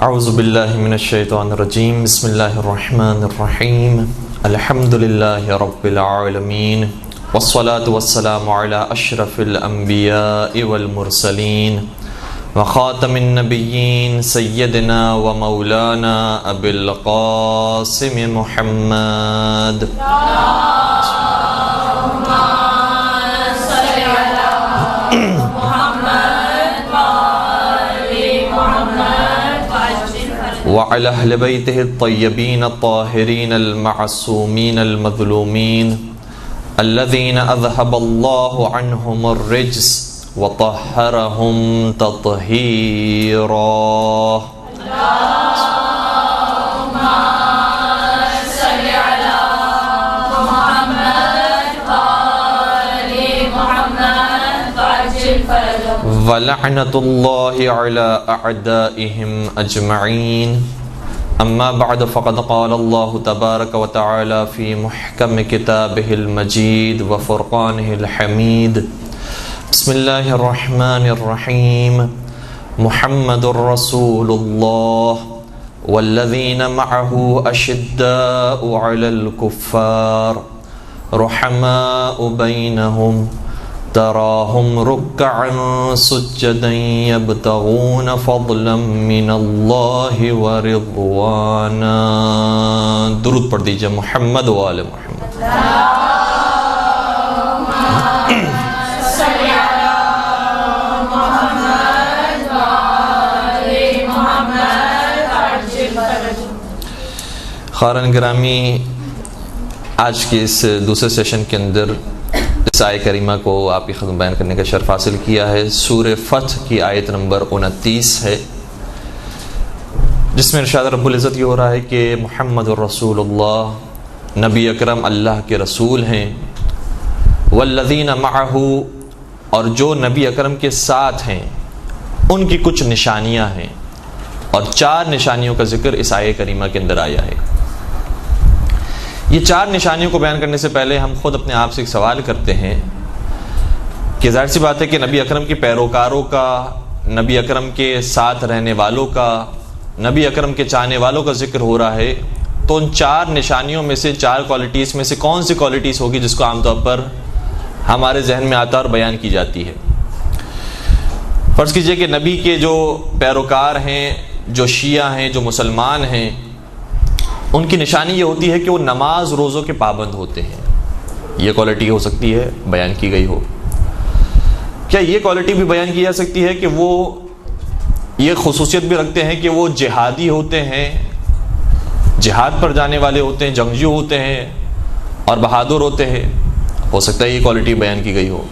اعوذ باللہ من الشیطان الرجیم بسم اللہ الرحمن الرحیم الحمد للہ رب العالمین والصلاة والسلام علی اشرف الانبیاء والمرسلین وخاتم النبیین سیدنا و مولانا ابی القاسم محمد وعلى أهل بيته الطيبين الطاهرين المعصومين المظلومين الذين أذهب الله عنهم الرجس وطهرهم تطهيرا. اللهم صل على محمد وآل محمد وعجل فرجهم ولعنة الله على أعدائهم أجمعين. أما بعد فقد قال الله تبارك وتعالى في محكم كتابه المجيد وفرقانه الحميد. بسم الله الرحمن الرحيم. محمد رسول الله والذين معه أشداء على الكفار رحماء بينهم تراهم ركعا سجدا يبتغون فضلا من الله ورضوانا. درود پڑھ دیجئے محمد و آل محمد. خارن گرامی، آج کے اس دوسرے سیشن کے اندر اس آیت کریمہ کو آپ کی خدمت بیان کرنے کا شرف حاصل کیا ہے. سورہ فتح کی آیت نمبر 29 ہے، جس میں ارشاد رب العزت یہ ہو رہا ہے کہ محمد الرسول اللہ، نبی اکرم اللہ کے رسول ہیں، والذین معہ، اور جو نبی اکرم کے ساتھ ہیں ان کی کچھ نشانیاں ہیں، اور 4 نشانیوں کا ذکر اس آیت کریمہ کے اندر آیا ہے. یہ 4 نشانیوں کو بیان کرنے سے پہلے ہم خود اپنے آپ سے ایک سوال کرتے ہیں کہ ظاہر سی بات ہے کہ نبی اکرم کے پیروکاروں کا، نبی اکرم کے ساتھ رہنے والوں کا، نبی اکرم کے چاہنے والوں کا ذکر ہو رہا ہے، تو ان 4 نشانیوں میں سے، 4 کوالٹیز میں سے کون سی کوالٹیز ہوگی جس کو عام طور پر ہمارے ذہن میں آتا اور بیان کی جاتی ہے؟ فرض کیجئے کہ نبی کے جو پیروکار ہیں، جو شیعہ ہیں، جو مسلمان ہیں، ان کی نشانی یہ ہوتی ہے کہ وہ نماز روزوں کے پابند ہوتے ہیں. یہ کوالٹی ہو سکتی ہے بیان کی گئی ہو. کیا یہ کوالٹی بھی بیان کی جا سکتی ہے کہ وہ یہ خصوصیت بھی رکھتے ہیں کہ وہ جہادی ہوتے ہیں، جہاد پر جانے والے ہوتے ہیں، جنگجو ہوتے ہیں اور بہادر ہوتے ہیں؟ ہو سکتا ہے یہ کوالٹی بیان کی گئی ہو.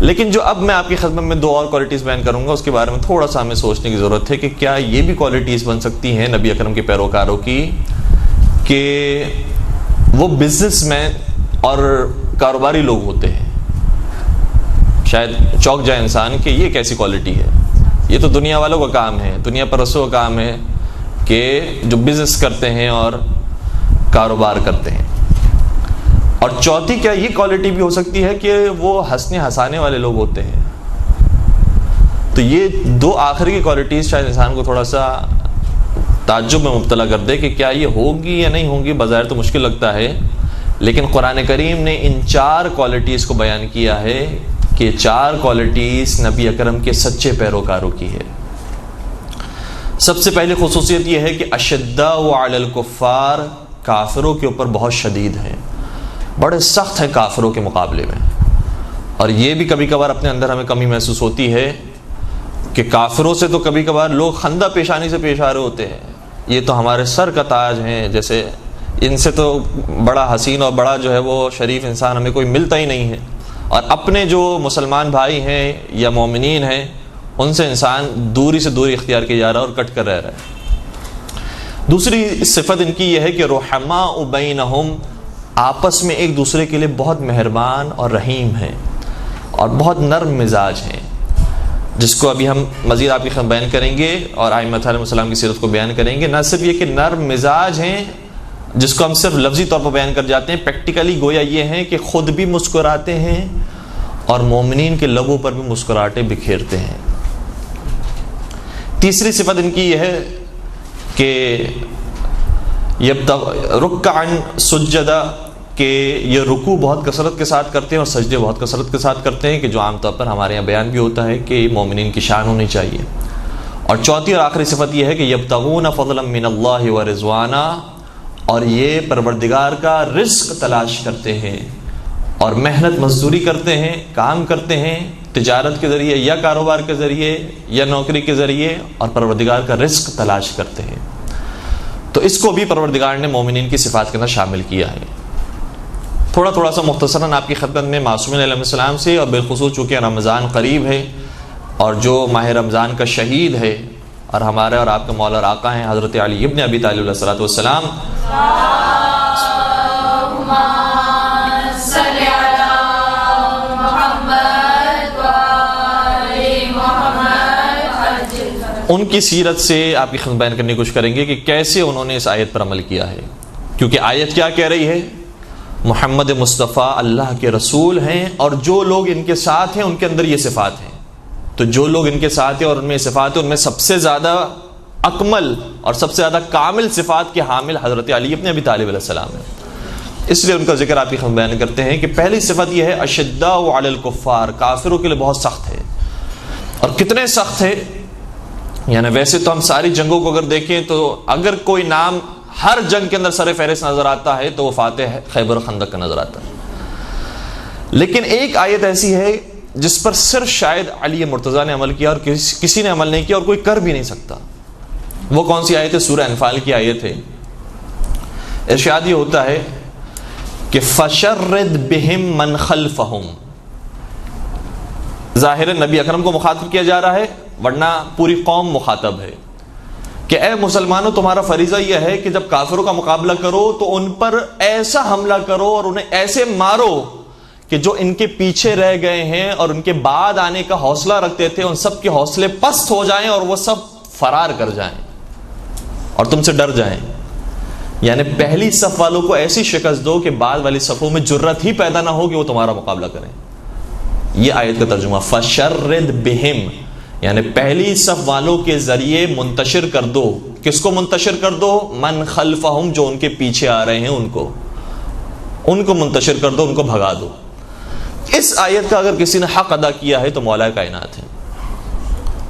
لیکن جو اب میں آپ کی خدمت میں 2 اور کوالٹیز بیان کروں گا، اس کے بارے میں تھوڑا سا ہمیں سوچنے کی ضرورت ہے کہ کیا یہ بھی کوالٹیز بن سکتی ہیں نبی اکرم کے پیروکاروں کی کہ وہ بزنس مین اور کاروباری لوگ ہوتے ہیں؟ شاید چوک جائے انسان کہ یہ کیسی کوالٹی ہے. یہ تو دنیا والوں کا کام ہے، دنیا پرستوں کا کام ہے کہ جو بزنس کرتے ہیں اور کاروبار کرتے ہیں. اور چوتھی، کیا یہ کوالٹی بھی ہو سکتی ہے کہ وہ ہنسنے ہنسانے والے لوگ ہوتے ہیں؟ تو یہ 2 آخری کی کوالٹیز شاید انسان کو تھوڑا سا تعجب میں مبتلا کر دے کہ کیا یہ ہوگی یا نہیں ہوگی. بظاہر تو مشکل لگتا ہے، لیکن قرآن کریم نے ان 4 کوالٹیز کو بیان کیا ہے کہ 4 کوالٹیز نبی اکرم کے سچے پیروکاروں کی ہے. سب سے پہلی خصوصیت یہ ہے کہ اشداء علی الکفار، کافروں کے اوپر بہت شدید ہیں، بڑے سخت ہیں کافروں کے مقابلے میں. اور یہ بھی کبھی کبھار اپنے اندر ہمیں کمی محسوس ہوتی ہے کہ کافروں سے تو کبھی کبھار لوگ خندہ پیشانی سے پیش آ رہے ہوتے ہیں، یہ تو ہمارے سر کا تاج ہیں، جیسے ان سے تو بڑا حسین اور بڑا جو ہے وہ شریف انسان ہمیں کوئی ملتا ہی نہیں ہے. اور اپنے جو مسلمان بھائی ہیں یا مومنین ہیں، ان سے انسان دوری سے دوری اختیار کیا جا رہا ہے اور کٹ کر رہ رہا ہے. دوسری صفت ان کی یہ ہے کہ رحماء بینہم، آپس میں ایک دوسرے کے لیے بہت مہربان اور رحیم ہیں اور بہت نرم مزاج ہیں، جس کو ابھی ہم مزید آپ کی خدمت بیان کریں گے اور ائمہ علیہ السلام کی سیرت کو بیان کریں گے. نہ صرف یہ کہ نرم مزاج ہیں، جس کو ہم صرف لفظی طور پر بیان کر جاتے ہیں، پریکٹیکلی گویا یہ ہیں کہ خود بھی مسکراتے ہیں اور مومنین کے لبوں پر بھی مسکراہٹیں بکھیرتے ہیں. تیسری صفت ان کی یہ ہے کہ رکعن سجدہ کہ یہ رکوع بہت کثرت کے ساتھ کرتے ہیں اور سجدے بہت کثرت کے ساتھ کرتے ہیں، کہ جو عام طور پر ہمارے یہاں بیان بھی ہوتا ہے کہ مومنین کی شان ہونی چاہیے۔ اور چوتھی اور آخری صفت یہ ہے کہ یبتغون فضلا من اللہ ورضوانا، اور یہ پروردگار کا رزق تلاش کرتے ہیں اور محنت مزدوری کرتے ہیں، کام کرتے ہیں تجارت کے ذریعے یا کاروبار کے ذریعے یا نوکری کے ذریعے، اور پروردگار کا رزق تلاش کرتے ہیں۔ تو اس کو بھی پروردگار نے مومنین کی صفات کے اندر شامل کیا ہے۔ تھوڑا سا مختصراً آپ کی خدمت میں معصومین علیہ السلام سے، اور بالخصوص چونکہ رمضان قریب ہے اور جو ماہ رمضان کا شہید ہے اور ہمارے اور آپ کے مولا اور آقا ہیں حضرت علی ابن ابی طالب علیہ السلام، ان کی سیرت سے آپ کی خدمت بیان کرنے کی کوشش کریں گے کہ کیسے انہوں نے اس آیت پر عمل کیا ہے، کیونکہ آیت کیا کہہ رہی ہے؟ محمد مصطفیٰ اللہ کے رسول ہیں، اور جو لوگ ان کے ساتھ ہیں ان کے اندر یہ صفات ہیں۔ تو جو لوگ ان کے ساتھ ہیں اور ان میں صفات ہیں، ان میں سب سے زیادہ اکمل اور سب سے زیادہ کامل صفات کے حامل حضرت علی ابن ابی طالب علیہ السلام ہیں۔ اس لیے ان کا ذکر آپ کی خدمت بیان کرتے ہیں کہ پہلی صفت یہ ہے اشداء علی الکفار، کافروں کے لیے بہت سخت ہے۔ اور کتنے سخت ہے؟ یعنی ویسے تو ہم ساری جنگوں کو اگر دیکھیں تو اگر کوئی نام ہر جنگ کے اندر سر فہرست نظر آتا ہے تو وہ فاتح خیبر خندق کا نظر آتا ہے، لیکن ایک آیت ایسی ہے جس پر صرف شاید علی مرتضیٰ نے عمل کیا اور کسی نے عمل نہیں کیا اور کوئی کر بھی نہیں سکتا۔ وہ کون سی آیت ہے؟ سورہ انفال کی آیت ہے۔ ارشاد یہ ہوتا ہے کہ فَشَرِّدْ بِهِمْ مَنْ خَلْفَهُمْ، ظاہر نبی اکرم کو مخاطب کیا جا رہا ہے ورنہ پوری قوم مخاطب ہے کہ اے مسلمانوں، تمہارا فریضہ یہ ہے کہ جب کافروں کا مقابلہ کرو تو ان پر ایسا حملہ کرو اور انہیں ایسے مارو کہ جو ان کے پیچھے رہ گئے ہیں اور ان کے بعد آنے کا حوصلہ رکھتے تھے ان سب کے حوصلے پست ہو جائیں اور وہ سب فرار کر جائیں اور تم سے ڈر جائیں۔ یعنی پہلی صف والوں کو ایسی شکست دو کہ بعد والی صفوں میں جرت ہی پیدا نہ ہو کہ وہ تمہارا مقابلہ کریں۔ یہ آیت کا ترجمہ فَشَرِّدْ بِهِمْ، یعنی پہلی صف والوں کے ذریعے منتشر کر دو۔ کس کو منتشر کر دو؟ من خلفہم، جو ان کے پیچھے آ رہے ہیں ان کو منتشر کر دو، ان کو بھگا دو۔ اس آیت کا اگر کسی نے حق ادا کیا ہے تو مولا کائنات ہے،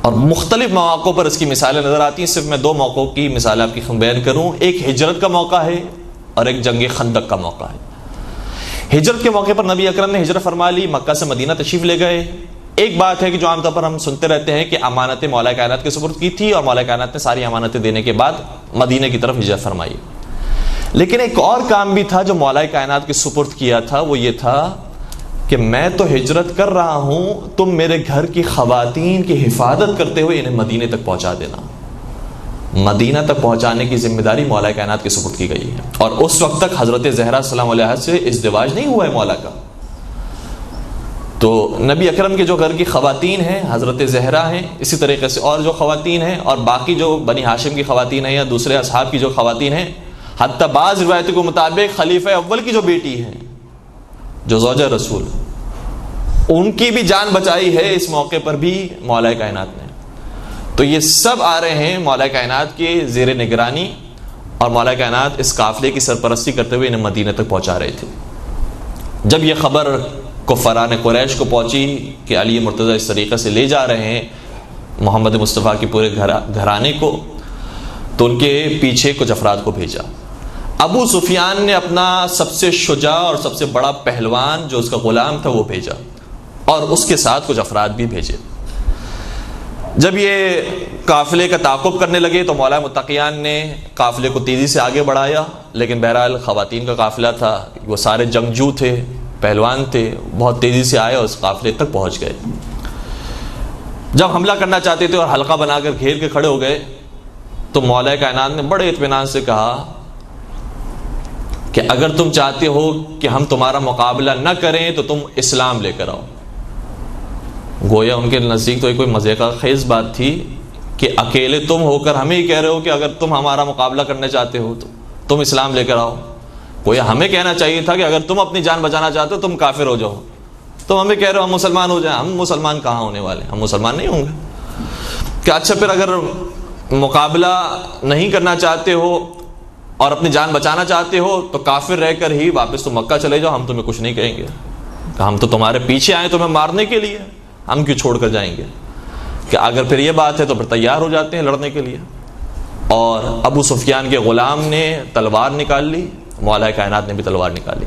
اور مختلف مواقع پر اس کی مثالیں نظر آتی ہیں۔ صرف میں دو موقعوں کی مثال آپ کی بیان کروں۔ ایک ہجرت کا موقع ہے اور ایک جنگ خندق کا موقع ہے۔ ہجرت کے موقع پر نبی اکرم نے ہجرت فرما لی، مکہ سے مدینہ تشریف لے گئے۔ ایک بات ہے کہ جو عام طور پر ہم سنتے رہتے ہیں کہ امانتیں مولا کائنات کے سپرد کی تھی اور مولا کائنات نے ساری امانتیں دینے کے بعد مدینہ کی طرف ہجرت فرمائی، لیکن ایک اور کام بھی تھا جو مولا کائنات کے سپرد کیا تھا، وہ یہ تھا کہ میں تو ہجرت کر رہا ہوں، تم میرے گھر کی خواتین کی حفاظت کرتے ہوئے انہیں مدینے تک پہنچا دینا۔ مدینہ تک پہنچانے کی ذمہ داری مولا کائنات کے سپرد کی گئی ہے، اور اس وقت تک حضرت زہرا سلام علیہ سے ازدواج نہیں ہوا ہے مولا کا۔ تو نبی اکرم کے جو گھر کی خواتین ہیں حضرت زہرا ہیں، اسی طریقے سے اور جو خواتین ہیں اور باقی جو بنی ہاشم کی خواتین ہیں یا دوسرے اصحاب کی جو خواتین ہیں، حتی بعض روایتوں کے مطابق خلیفہ اول کی جو بیٹی ہیں جو زوجہ رسول، ان کی بھی جان بچائی ہے اس موقع پر بھی مولا کائنات نے۔ تو یہ سب آ رہے ہیں مولا کائنات کے زیر نگرانی، اور مولا کائنات اس قافلے کی سرپرستی کرتے ہوئے انہیں مدینہ تک پہنچا رہے تھے۔ جب یہ خبر کفاران قریش کو پہنچی کہ علی مرتضیٰ اس طریقے سے لے جا رہے ہیں محمد مصطفیٰ کے پورے گھرانے کو، تو ان کے پیچھے کچھ افراد کو بھیجا۔ ابو سفیان نے اپنا سب سے شجاع اور سب سے بڑا پہلوان جو اس کا غلام تھا وہ بھیجا، اور اس کے ساتھ کچھ افراد بھی بھیجے۔ جب یہ قافلے کا تعاقب کرنے لگے تو مولا متقیان نے قافلے کو تیزی سے آگے بڑھایا، لیکن بہرحال خواتین کا قافلہ تھا، وہ سارے جنگجو تھے، پہلوان تھے، بہت تیزی سے آئے اور اس قافلے تک پہنچ گئے۔ جب حملہ کرنا چاہتے تھے اور حلقہ بنا کر گھیر کے کھڑے ہو گئے تو مولا کائنات نے بڑے اطمینان سے کہا کہ اگر تم چاہتے ہو کہ ہم تمہارا مقابلہ نہ کریں تو تم اسلام لے کر آؤ۔ گویا ان کے نزدیک تو کوئی مزے کا خیز بات تھی کہ اکیلے تم ہو کر ہمیں ہی کہہ رہے ہو کہ اگر تم ہمارا مقابلہ کرنا چاہتے ہو تو تم اسلام لے کر آؤ۔ گویا ہمیں کہنا چاہیے تھا کہ اگر تم اپنی جان بچانا چاہتے ہو تم کافر ہو جاؤ، تم ہمیں کہہ رہے ہو ہم مسلمان ہو جائیں۔ ہم مسلمان کہاں ہونے والے، ہم مسلمان نہیں ہوں گے۔ کہ اچھا پھر اگر مقابلہ نہیں کرنا چاہتے ہو اور اپنی جان بچانا چاہتے ہو تو کافر رہ کر ہی واپس تو مکہ چلے جاؤ، ہم تمہیں کچھ نہیں کہیں گے، ہم تو تمہارے پیچھے آئے تمہیں مارنے کے لیے، ہم کیوں چھوڑ کر جائیں گے؟ کہ اگر پھر یہ بات ہے تو پھر تیار ہو جاتے ہیں لڑنے کے لیے. اور ابو سفیان کے غلام نے تلوار نکال لی، مولا کائنات نے بھی تلوار نکالی،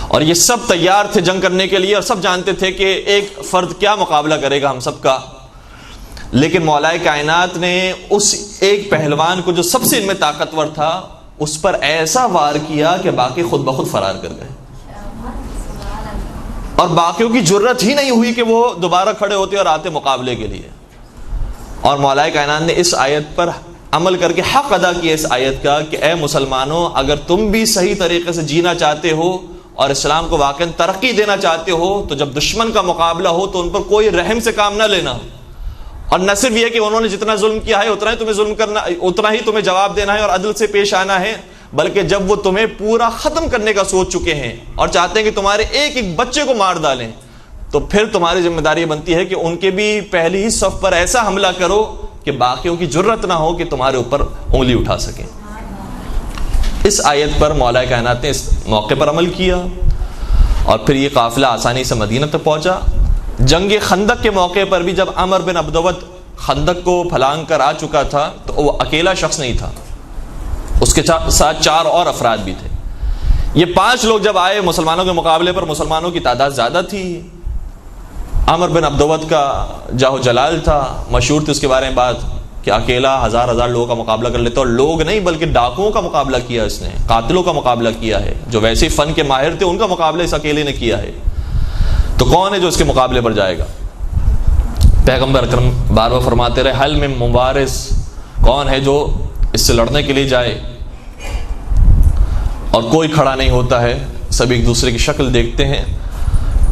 اور یہ سب تیار تھے جنگ کرنے کے لیے، اور سب جانتے تھے کہ ایک فرد کیا مقابلہ کرے گا ہم سب کا. لیکن مولا کائنات نے اس ایک پہلوان کو جو سب سے ان میں طاقتور تھا اس پر ایسا وار کیا کہ باقی خود بخود فرار کر گئے، اور باقیوں کی جرت ہی نہیں ہوئی کہ وہ دوبارہ کھڑے ہوتے اور آتے مقابلے کے لیے. اور مولا کائنات نے اس آیت پر عمل کر کے حق ادا کیا اس آیت کا کہ اے مسلمانوں، اگر تم بھی صحیح طریقے سے جینا چاہتے ہو اور اسلام کو واقعا ترقی دینا چاہتے ہو تو جب دشمن کا مقابلہ ہو تو ان پر کوئی رحم سے کام نہ لینا، اور نہ صرف یہ کہ انہوں نے جتنا ظلم کیا ہے اتنا ہی تمہیں ظلم کرنا، اتنا ہی تمہیں جواب دینا ہے اور عدل سے پیش آنا ہے، بلکہ جب وہ تمہیں پورا ختم کرنے کا سوچ چکے ہیں اور چاہتے ہیں کہ تمہارے ایک ایک بچے کو مار ڈالیں تو پھر تمہاری ذمہ داری بنتی ہے کہ ان کے بھی پہلی ہی صف پر ایسا حملہ کرو کہ باقیوں کی جرت نہ ہو کہ تمہارے اوپر انگلی اٹھا سکیں. اس آیت پر مولا کائنات نے اس موقع پر عمل کیا اور پھر یہ قافلہ آسانی سے مدینہ تک پہنچا. جنگ خندق کے موقع پر بھی جب عمر بن عبدود خندق کو پھلانگ کر آ چکا تھا تو وہ اکیلا شخص نہیں تھا، اس کے ساتھ 4 اور افراد بھی تھے. یہ 5 لوگ جب آئے مسلمانوں کے مقابلے پر، مسلمانوں کی تعداد زیادہ تھی. عمر بن عبدود کا جاہ و جلال تھا، مشہور تھی اس کے بارے میں بات کہ اکیلا ہزار لوگوں کا مقابلہ کر لیتا، اور لوگ نہیں بلکہ ڈاکوؤں کا مقابلہ کیا اس نے، قاتلوں کا مقابلہ کیا ہے، جو ویسے فن کے ماہر تھے ان کا مقابلہ اس اکیلے نے کیا ہے. تو کون ہے جو اس کے مقابلے پر جائے گا؟ پیغمبر اکرم بار بار فرماتے رہے حل میں مبارز، کون ہے جو اس سے لڑنے کے لیے جائے؟ اور کوئی کھڑا نہیں ہوتا ہے، سب ایک دوسرے کی شکل دیکھتے ہیں.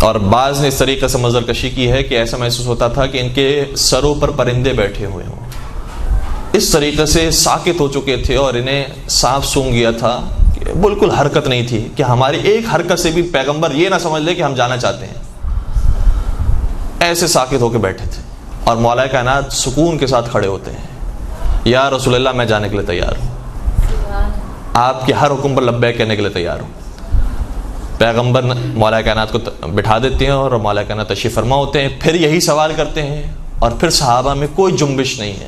اور بعض نے اس طریقے سے منظر کشی کی ہے کہ ایسا محسوس ہوتا تھا کہ ان کے سروں پر پرندے بیٹھے ہوئے ہوں، اس طریقے سے ساکت ہو چکے تھے اور انہیں سانپ سونگھ گیا تھا کہ بالکل حرکت نہیں تھی کہ ہماری ایک حرکت سے بھی پیغمبر یہ نہ سمجھ لے کہ ہم جانا چاہتے ہیں. ایسے ساکت ہو کے بیٹھے تھے اور مولا کائنات سکون کے ساتھ کھڑے ہوتے ہیں، یا رسول اللہ میں جانے کے لیے تیار ہوں، آپ کے ہر حکم پر لبیک کہنے کے لیے تیار ہوں. پیغمبر مولا کائنات کو بٹھا دیتے ہیں اور مولا کائنات تشریف فرما ہوتے ہیں. پھر یہی سوال کرتے ہیں اور پھر صحابہ میں کوئی جنبش نہیں ہے.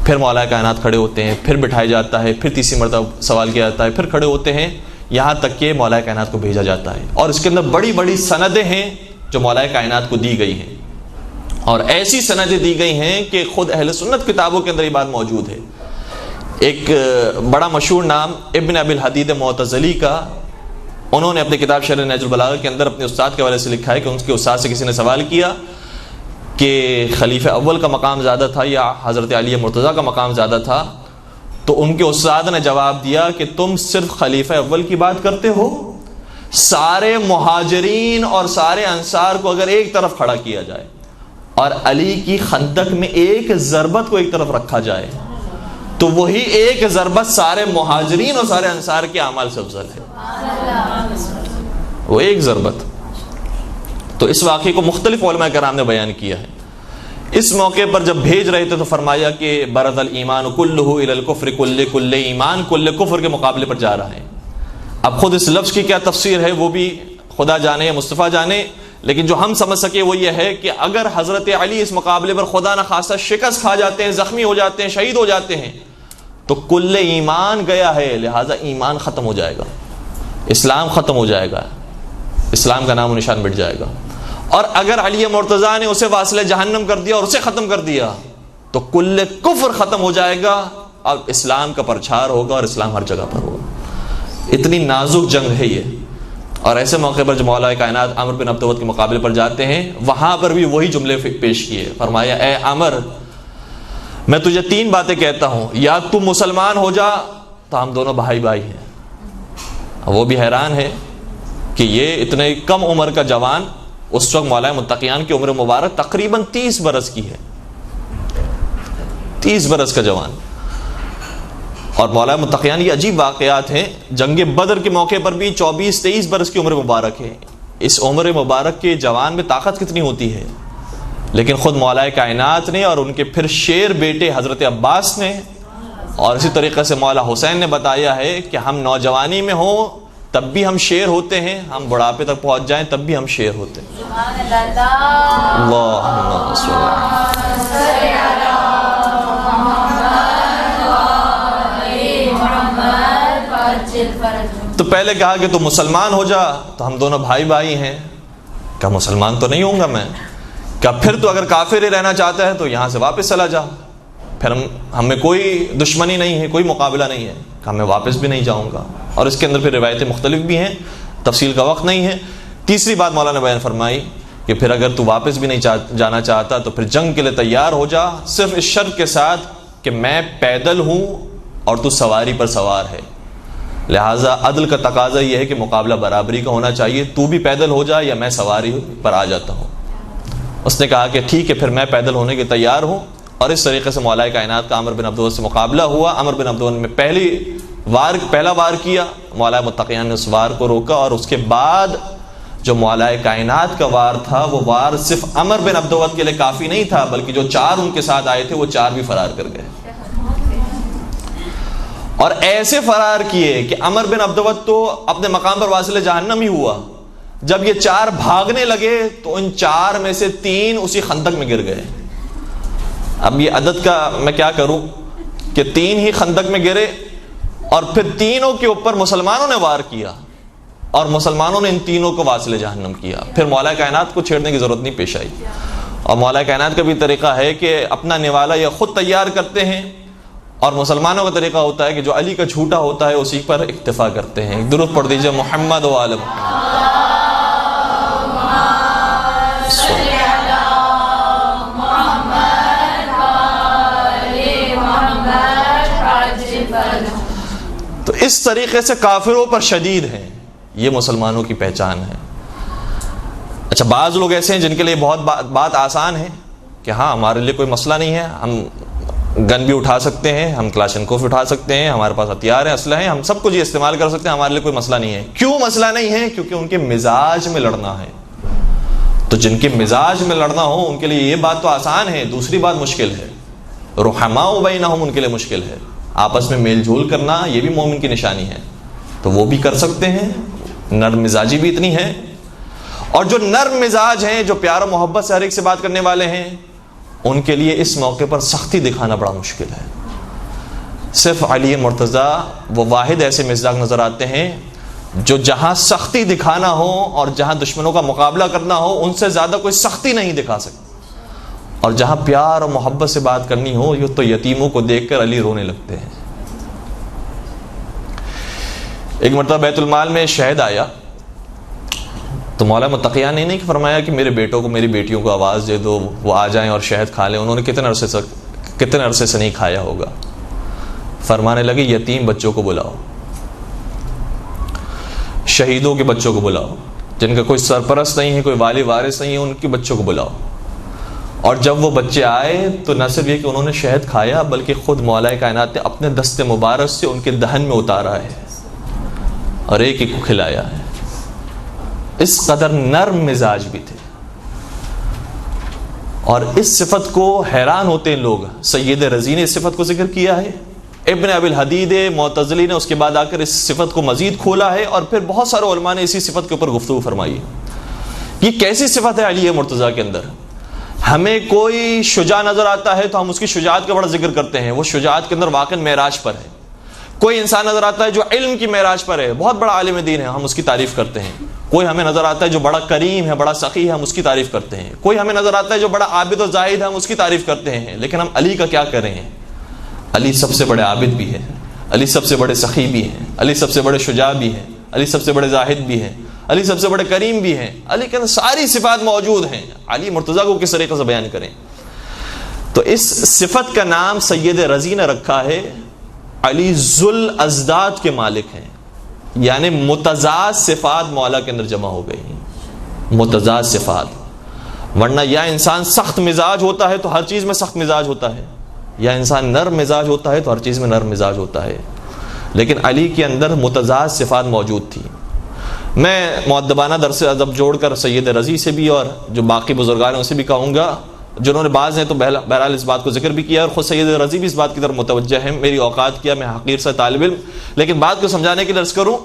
پھر مولا کائنات کھڑے ہوتے ہیں، پھر بٹھایا جاتا ہے، پھر تیسری مرتبہ سوال کیا جاتا ہے، پھر کھڑے ہوتے ہیں، یہاں تک کہ مولا کائنات کو بھیجا جاتا ہے. اور اس کے اندر بڑی بڑی سندیں ہیں جو مولا کائنات کو دی گئی ہیں، اور ایسی سندیں دی گئی ہیں کہ خود اہل سنت کتابوں کے اندر یہ بات موجود ہے. ایک بڑا مشہور نام ابن ابی الحدید معتزلی کا، انہوں نے اپنی کتاب شرح نہج البلاغہ کے اندر اپنے استاد کے حوالے سے لکھا ہے کہ ان کے استاد سے کسی نے سوال کیا کہ خلیفہ اول کا مقام زیادہ تھا یا حضرت علی مرتضیٰ کا مقام زیادہ تھا، تو ان کے استاد نے جواب دیا کہ تم صرف خلیفہ اول کی بات کرتے ہو، سارے مہاجرین اور سارے انصار کو اگر ایک طرف کھڑا کیا جائے اور علی کی خندق میں ایک ضربت کو ایک طرف رکھا جائے تو وہی ایک ضربت سارے مہاجرین اور سارے انصار کے اعمال سے افضل ہے، وہ ایک ضربت. تو اس واقعے کو مختلف علماء کرام نے بیان کیا ہے. اس موقع پر جب بھیج رہے تھے تو فرمایا کہ برز الایمان کلہ الی الکفر، کل ایمان کل کفر کے مقابلے پر جا رہا ہے. اب خود اس لفظ کی کیا تفسیر ہے وہ بھی خدا جانے، مصطفیٰ جانے، لیکن جو ہم سمجھ سکے وہ یہ ہے کہ اگر حضرت علی اس مقابلے پر خدا نہ خواستہ شکست کھا جاتے ہیں، زخمی ہو جاتے ہیں، شہید ہو جاتے ہیں تو کل ایمان گیا ہے، لہٰذا ایمان ختم ہو جائے گا، اسلام ختم ہو جائے گا، اسلام کا نام و نشان مٹ جائے گا. اور اگر علی مرتضیٰ نے اسے واصل جہنم کر دیا اور اسے ختم کر دیا تو کل کفر ختم ہو جائے گا اور اسلام کا پرچار ہوگا اور اسلام ہر جگہ پر ہوگا. اتنی نازک جنگ ہے یہ. اور ایسے موقع پر جو مولا کائنات عمر بن عبدود کے مقابلے پر جاتے ہیں وہاں پر بھی وہی جملے پیش کیے. فرمایا اے عمر، میں تجھے 3 باتیں کہتا ہوں، یا تو مسلمان ہو جا تو ہم دونوں بھائی بھائی ہیں. وہ بھی حیران ہے کہ یہ اتنے کم عمر کا جوان، اس وقت مولا متقیان کی عمر مبارک تقریباً 30 برس کی ہے، 30 برس کا جوان. اور مولا متقیان یہ عجیب واقعات ہیں، جنگ بدر کے موقع پر بھی 24-23 برس کی عمر مبارک ہے. اس عمر مبارک کے جوان میں طاقت کتنی ہوتی ہے لیکن خود مولا کائنات نے اور ان کے پھر شیر بیٹے حضرت عباس نے اور اسی طریقے سے مولا حسین نے بتایا ہے کہ ہم نوجوانی میں ہوں تب بھی ہم شیر ہوتے ہیں، ہم بڑھاپے تک پہنچ جائیں تب بھی ہم شیر ہوتے ہیں۔ اللہم صل علی تو پہلے کہا کہ تو مسلمان ہو جا، تو ہم دونوں بھائی بھائی ہیں۔ کہا مسلمان تو نہیں ہوں گا میں۔ کہا پھر تو اگر کافر ہی رہنا چاہتا ہے تو یہاں سے واپس چلا جا، پھر ہمیں کوئی دشمنی نہیں ہے، کوئی مقابلہ نہیں ہے۔ کہا میں واپس بھی نہیں جاؤں گا، اور اس کے اندر پھر روایتیں مختلف بھی ہیں، تفصیل کا وقت نہیں ہے۔ تیسری بات مولانا بیان فرمائی کہ پھر اگر تو واپس بھی نہیں جانا چاہتا تو پھر جنگ کے لیے تیار ہو جا، صرف اس شرط کے ساتھ کہ میں پیدل ہوں اور تو سواری پر سوار ہے۔ لہٰذا عدل کا تقاضا یہ ہے کہ مقابلہ برابری کا ہونا چاہیے، تو بھی پیدل ہو جا یا میں سواری پر آ جاتا ہوں۔ اس نے کہا کہ ٹھیک ہے، پھر میں پیدل ہونے کے تیار ہوں، اور اس طریقے سے مولا کائنات کا عمر بن عبدالعزیز سے مقابلہ ہوا۔ عمر بن عبدالعزیز میں پہلا وار کیا، مولا متقیان نے اس وار کو روکا، اور اس کے بعد جو مولا کائنات کا وار تھا وہ وار صرف عمر بن عبدالعزیز کے لیے کافی نہیں تھا، بلکہ جو 4 ان کے ساتھ آئے تھے وہ 4 بھی فرار کر گئے، اور ایسے فرار کیے کہ عمر بن عبدالعزیز تو اپنے مقام پر واصل جہنم ہی ہوا۔ جب یہ 4 بھاگنے لگے تو ان 4 میں سے 3 اسی خندق میں گر گئے۔ اب یہ عدد کا میں کیا کروں کہ 3 ہی خندق میں گرے، اور پھر تینوں کے اوپر مسلمانوں نے وار کیا، اور مسلمانوں نے ان تینوں کو واصل جہنم کیا۔ پھر مولا کائنات کو چھیڑنے کی ضرورت نہیں پیش آئی۔ اور مولا کائنات کا بھی طریقہ ہے کہ اپنا نوالا یہ خود تیار کرتے ہیں، اور مسلمانوں کا طریقہ ہوتا ہے کہ جو علی کا جھوٹا ہوتا ہے اسی پر اکتفا کرتے ہیں۔ درود پڑھ دیجئے محمد و آل محمد۔ تو اس طریقے سے کافروں پر شدید ہیں، یہ مسلمانوں کی پہچان ہے۔ اچھا، بعض لوگ ایسے ہیں جن کے لیے بہت بات آسان ہے کہ ہاں ہمارے لیے کوئی مسئلہ نہیں ہے، ہم گن بھی اٹھا سکتے ہیں، ہم کلاشنکوف بھی اٹھا سکتے ہیں، ہمارے پاس ہتھیار ہیں، اسلحے ہیں، ہم سب کچھ استعمال کر سکتے ہیں، ہمارے لیے کوئی مسئلہ نہیں ہے۔ کیوں مسئلہ نہیں ہے؟ کیونکہ ان کے مزاج میں لڑنا ہے۔ تو جن کے مزاج میں لڑنا ہو ان کے لیے یہ بات تو آسان ہے، دوسری بات مشکل ہے۔ رحماء بینہم ان کے لیے مشکل ہے، آپس میں میل جول کرنا یہ بھی مومن کی نشانی ہے، تو وہ بھی کر سکتے ہیں۔ نرم مزاجی بھی اتنی ہے، اور جو نرم مزاج ہیں، جو پیار و محبت سے ہر ایک سے بات کرنے والے ہیں، ان کے لیے اس موقع پر سختی دکھانا بڑا مشکل ہے۔ صرف علی مرتضیٰ وہ واحد ایسے مزاج نظر آتے ہیں جو جہاں سختی دکھانا ہو اور جہاں دشمنوں کا مقابلہ کرنا ہو ان سے زیادہ کوئی سختی نہیں دکھا سکتا، اور جہاں پیار اور محبت سے بات کرنی ہو تو یتیموں کو دیکھ کر علی رونے لگتے ہیں۔ ایک مرتبہ بیت المال میں شہد آیا تو مولا متقیان نے نہیں فرمایا کہ میرے بیٹوں کو میری بیٹیوں کو آواز دے دو وہ آ جائیں اور شہد کھا لیں، انہوں نے کتنے عرصے سے نہیں کھایا ہوگا۔ فرمانے لگے یتیم بچوں کو بلاؤ، شہیدوں کے بچوں کو بلاؤ، جن کا کوئی سرپرست نہیں ہے، کوئی والی وارث نہیں ہے، ان کے بچوں کو بلاؤ۔ اور جب وہ بچے آئے تو نہ صرف یہ کہ انہوں نے شہد کھایا بلکہ خود مولا کائنات نے اپنے دست مبارک سے ان کے دہن میں اتارا ہے اور ایک ایک کو کھلایا ہے۔ اس قدر نرم مزاج بھی تھے، اور اس صفت کو حیران ہوتے ہیں لوگ۔ سید رضی نے اس صفت کو ذکر کیا ہے، ابن ابی الحدید معتزلی نے اس کے بعد آ کر اس صفت کو مزید کھولا ہے، اور پھر بہت سارے علماء نے اسی صفت کے اوپر گفتگو فرمائی ہے۔ یہ کیسی صفت ہے علی مرتضیٰ کے اندر؟ ہمیں کوئی شجاع نظر آتا ہے تو ہم اس کی شجاعت کا بڑا ذکر کرتے ہیں، وہ شجاعت کے اندر واقع معراج پر ہے۔ کوئی انسان نظر آتا ہے جو علم کی معراج پر ہے، بہت بڑا عالم دین ہے، ہم اس کی تعریف کرتے ہیں۔ کوئی ہمیں نظر آتا ہے جو بڑا کریم ہے، بڑا سخی ہے، ہم اس کی تعریف کرتے ہیں۔ کوئی ہمیں نظر آتا ہے جو بڑا عابد و زاہد ہے، ہم اس کی تعریف کرتے ہیں۔ لیکن ہم علی کا کیا کریں؟ علی سب سے بڑے عابد بھی ہیں، علی سب سے بڑے سخی بھی ہیں، علی سب سے بڑے شجاع بھی ہیں، علی سب سے بڑے زاہد بھی ہیں، علی سب سے بڑے کریم بھی ہیں۔ علی کے اندر ساری صفات موجود ہیں، علی مرتضیٰ کو کس طریقے سے بیان کریں؟ تو اس صفت کا نام سید رضی نے رکھا ہے، علی ذل ازداد کے مالک ہیں، یعنی متضاد صفات مولا کے اندر جمع ہو گئی، متضاد صفات۔ ورنہ یا انسان سخت مزاج ہوتا ہے تو ہر چیز میں سخت مزاج ہوتا ہے، یا انسان نرم مزاج ہوتا ہے تو ہر چیز میں نرم مزاج ہوتا ہے، لیکن علی کے اندر متضاد صفات موجود تھی۔ میں مؤدبانہ درس ادب جوڑ کر سید رضی سے بھی اور جو باقی بزرگان ہیں ان سے بھی کہوں گا جنہوں نے بعض نے تو بہرحال اس بات کو ذکر بھی کیا، اور خود سید رضی بھی اس بات کی طرف متوجہ ہے، میری اوقات کیا، میں حقیر سے طالب علم، لیکن بات کو سمجھانے کے لیے عرض کروں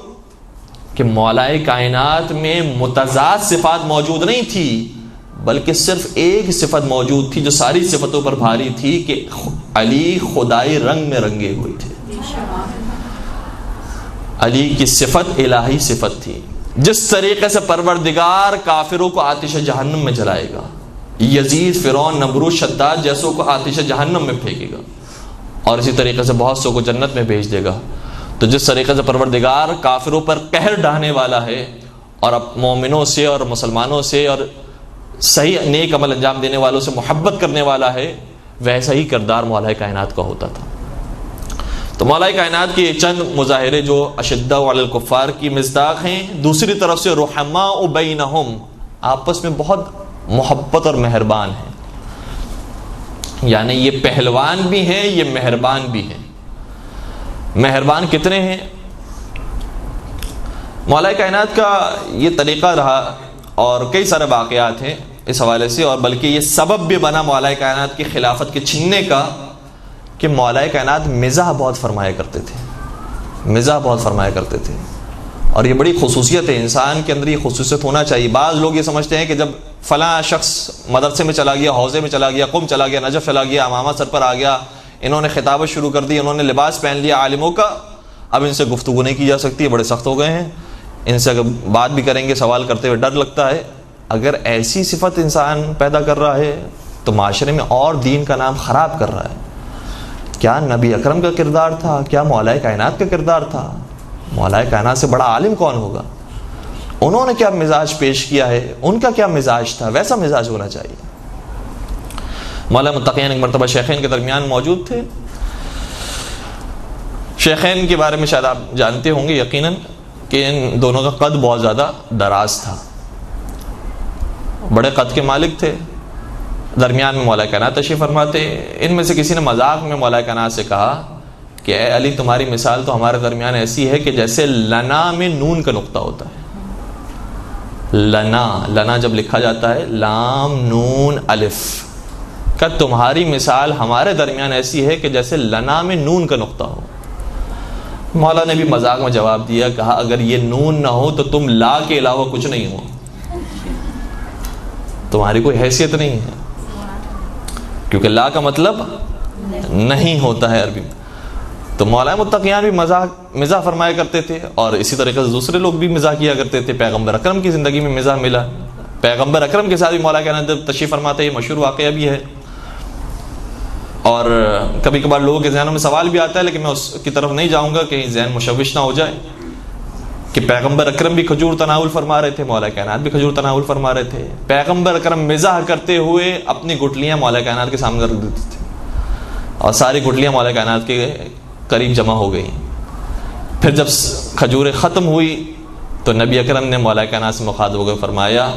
کہ مولا کائنات میں متضاد صفات موجود نہیں تھی، بلکہ صرف ایک صفت موجود تھی جو ساری صفتوں پر بھاری تھی، کہ علی خدائی رنگ میں رنگے ہوئے تھے۔ علی کی صفت الہی صفت تھی، جس طریقے سے پروردگار کافروں کو آتش جہنم میں جلائے گا، یزید، فرعون، نمرود، شداد جیسوں کو آتش جہنم میں پھینکے گا، اور اسی طریقے سے بہت سو کو جنت میں بھیج دے گا، تو جس طریقے سے پروردگار کافروں پر قہر ڈھانے والا ہے اور اب مومنوں سے اور مسلمانوں سے اور صحیح نیک عمل انجام دینے والوں سے محبت کرنے والا ہے، ویسا ہی کردار مولا کائنات کا ہوتا تھا۔ تو مولا کائنات کے چند مظاہرے جو اشداء علی الکفار کی مصداق ہیں، دوسری طرف سے رحماء بینہم، آپس میں بہت محبت اور مہربان ہیں، یعنی یہ پہلوان بھی ہیں، یہ مہربان بھی ہیں۔ مہربان کتنے ہیں؟ مولا کائنات کا یہ طریقہ رہا، اور کئی سارے واقعات ہیں اس حوالے سے، اور بلکہ یہ سبب بھی بنا مولا کائنات کی خلافت کے چھننے کا، کہ مولا کائنات مزاح بہت فرمایا کرتے تھے، مزاح بہت فرمایا کرتے تھے، اور یہ بڑی خصوصیت ہے، انسان کے اندر یہ خصوصیت ہونا چاہیے۔ بعض لوگ یہ سمجھتے ہیں کہ جب فلاں شخص مدرسے میں چلا گیا، حوزے میں چلا گیا، قم چلا گیا، نجف چلا گیا، امامہ سر پر آ گیا، انہوں نے خطابت شروع کر دی، انہوں نے لباس پہن لیا عالموں کا، اب ان سے گفتگو نہیں کی جا سکتی، بڑے سخت ہو گئے ہیں، ان سے اگر بات بھی کریں گے سوال کرتے ہوئے ڈر لگتا ہے۔ اگر ایسی صفت انسان پیدا کر رہا ہے تو معاشرے میں اور دین کا نام خراب کر رہا ہے۔ کیا نبی اکرم کا کردار تھا؟ کیا مولا کائنات کا کردار تھا؟ مولا کائنات سے بڑا عالم کون ہوگا؟ انہوں نے کیا مزاج پیش کیا ہے، ان کا کیا مزاج تھا، ویسا مزاج ہونا چاہیے۔ مولا متقین ایک مرتبہ شیخین کے درمیان موجود تھے۔ شیخین کے بارے میں شاید آپ جانتے ہوں گے یقیناً کہ ان دونوں کا قد بہت زیادہ دراز تھا، بڑے قد کے مالک تھے، درمیان میں مولا کائنات تشریف فرماتے۔ ان میں سے کسی نے مذاق میں مولا کائنات سے کہا کہ اے علی، تمہاری مثال تو ہمارے درمیان ایسی ہے کہ جیسے لنا میں نون کا نقطہ ہوتا ہے۔ لنا جب لکھا جاتا ہے لام نون الف کا، تمہاری مثال ہمارے درمیان ایسی ہے کہ جیسے لنا میں نون کا نقطہ ہو۔ مولا نے بھی مذاق میں جواب دیا، کہا اگر یہ نون نہ ہو تو تم لا کے علاوہ کچھ نہیں ہو، تمہاری کوئی حیثیت نہیں ہے، کیونکہ لا کا مطلب نہیں ہوتا ہے عربی میں۔ تو مولا متقیان بھی مزاح فرمایا کرتے تھے، اور اسی طریقے سے دوسرے لوگ بھی مزاح کیا کرتے تھے۔ پیغمبر اکرم کی زندگی میں مزاح ملا، پیغمبر اکرم کے ساتھ بھی مولا کائنات تشریف فرماتے، یہ مشہور واقعہ بھی ہے، اور کبھی کبھار لوگوں کے ذہنوں میں سوال بھی آتا ہے، لیکن میں اس کی طرف نہیں جاؤں گا کہیں ذہن مشوش نہ ہو جائے، کہ پیغمبر اکرم بھی کھجور تناول فرما رہے تھے، مولا کائنات بھی کھجور تناول فرما رہے تھے۔ پیغمبر اکرم مزاح کرتے ہوئے اپنی گٹلیاں مولا کائنات کے سامنے رکھ دیتے تھے، اور ساری گٹلیاں مولا کائنات کے قریب جمع ہو گئی۔ پھر جب کھجوریں ختم ہوئی تو نبی اکرم نے مولا کائنات سے مخاطب ہو کر فرمایا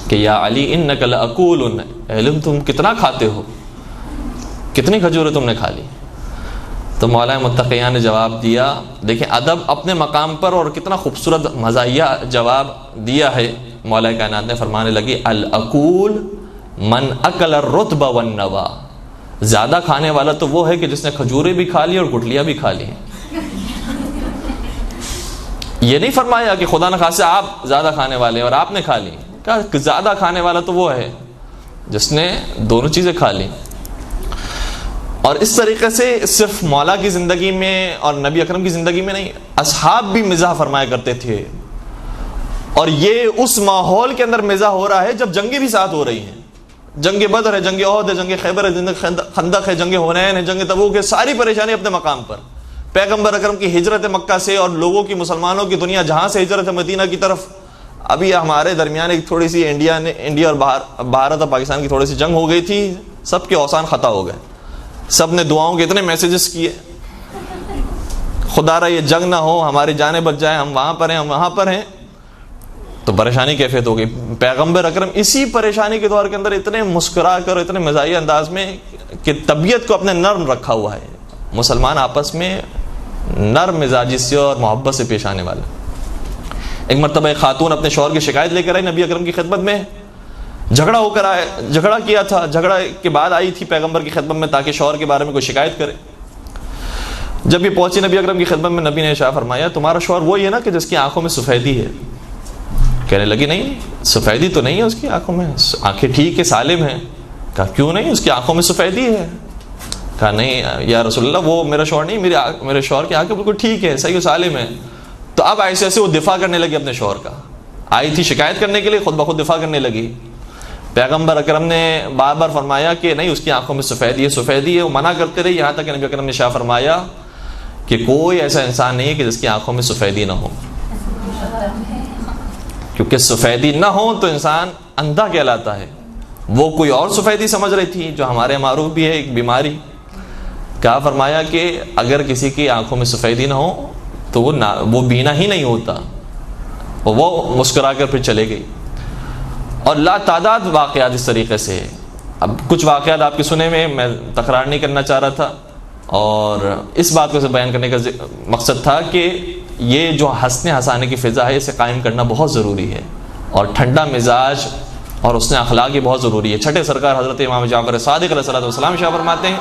کہ یا علی انک لاکول، علم تم کتنا کھاتے ہو، کتنی کھجوریں تم نے کھا لی؟ تو مولا متقیان نے جواب دیا، دیکھیں ادب اپنے مقام پر، اور کتنا خوبصورت مزاحیہ جواب دیا ہے۔ مولا کائنات نے فرمانے لگی الاکول من اکل الرطب والنوا، زیادہ کھانے والا تو وہ ہے کہ جس نے کھجوریں بھی کھا لی اور گٹلیاں بھی کھا لی۔ یہ نہیں فرمایا کہ خدا نخواستہ آپ زیادہ کھانے والے اور آپ نے کھا لی، کہا کہ زیادہ کھانے والا تو وہ ہے جس نے دونوں چیزیں کھا لی۔ اور اس طریقے سے صرف مولا کی زندگی میں اور نبی اکرم کی زندگی میں نہیں، اصحاب بھی مزاح فرمایا کرتے تھے، اور یہ اس ماحول کے اندر مزاح ہو رہا ہے جب جنگیں بھی ساتھ ہو رہی ہیں، جنگ بدر ہے، جنگ احد ہے، جنگ خیبر ہے، جنگ خندق ہے، جنگ حنین ہے، جنگ تبوک ہے، ساری پریشانی اپنے مقام پر۔ پیغمبر اکرم کی ہجرت مکہ سے اور لوگوں کی، مسلمانوں کی دنیا جہاں سے ہجرت ہے مدینہ کی طرف، ابھی ہمارے درمیان ایک تھوڑی سی انڈیا اور بھارت اور پاکستان کی تھوڑی سی جنگ ہو گئی تھی، سب کے اوسان خطا ہو گئے، سب نے دعاؤں کے اتنے میسیجز کیے، خدا را یہ جنگ نہ ہو، ہماری جانیں بچ جائیں، ہم وہاں پر ہیں، ہم وہاں پر ہیں، تو پریشانی کیفیت ہو گئی۔ پیغمبر اکرم اسی پریشانی کے دور کے اندر اتنے مسکرا کر، اتنے مزاحیہ انداز میں کہ طبیعت کو اپنے نرم رکھا ہوا ہے، مسلمان آپس میں نرم مزاجی سے اور محبت سے پیش آنے والا۔ ایک مرتبہ ایک خاتون اپنے شوہر کی شکایت لے کر آئی نبی اکرم کی خدمت میں، جھگڑا ہو کر آئے، جھگڑا کیا تھا، جھگڑا کے بعد آئی تھی پیغمبر کی خدمت میں تاکہ شوہر کے بارے میں کوئی شکایت کرے۔ جب یہ پہنچی نبی اکرم کی خدمت میں، نبی نے ارشاد فرمایا تمہارا شوہر وہی ہے نا کہ جس کی آنکھوں میں سفیدی ہے؟ کہنے لگی نہیں، سفیدی تو نہیں ہے اس کی آنکھوں میں، آنکھیں ٹھیک ہے، سالم ہیں۔ کہا کیوں نہیں، اس کی آنکھوں میں سفیدی ہے؟ کہا نہیں یا رسول اللہ وہ میرا شوہر نہیں، میرے شوہر کی آنکھیں بالکل ٹھیک ہے، صحیح و سالم ہے۔ تو اب ایسے ایسے وہ دفاع کرنے لگی اپنے شوہر کا، آئی تھی شکایت کرنے کے لیے، خود بخود دفاع کرنے لگی۔ پیغمبر اکرم نے بار بار فرمایا کہ نہیں اس کی آنکھوں میں سفیدی ہے، سفیدی ہے، وہ منع کرتے رہے، یہاں تک کہ نبی اکرم نے ارشاد فرمایا کہ کوئی ایسا انسان نہیں ہے کہ جس کی آنکھوں میں سفیدی نہ ہو، کیونکہ سفیدی نہ ہو تو انسان اندھا کہلاتا ہے۔ وہ کوئی اور سفیدی سمجھ رہی تھی جو ہمارے معروف بھی ہے ایک بیماری۔ کہا فرمایا کہ اگر کسی کی آنکھوں میں سفیدی نہ ہو تو وہ بینا ہی نہیں ہوتا۔ وہ مسکرا کر پھر چلے گئی۔ اور لا تعداد واقعات اس طریقے سے۔ اب کچھ واقعات آپ کے سنے میں تکرار نہیں کرنا چاہ رہا تھا، اور اس بات کو بیان کرنے کا مقصد تھا کہ یہ جو ہنسنے ہنسانے کی فضا ہے اسے قائم کرنا بہت ضروری ہے، اور ٹھنڈا مزاج اور حسن اخلاق یہ بہت ضروری ہے۔ چھٹے سرکار حضرت امام جعفر صادق علیہ الصلوۃ والسلام شاہ فرماتے ہیں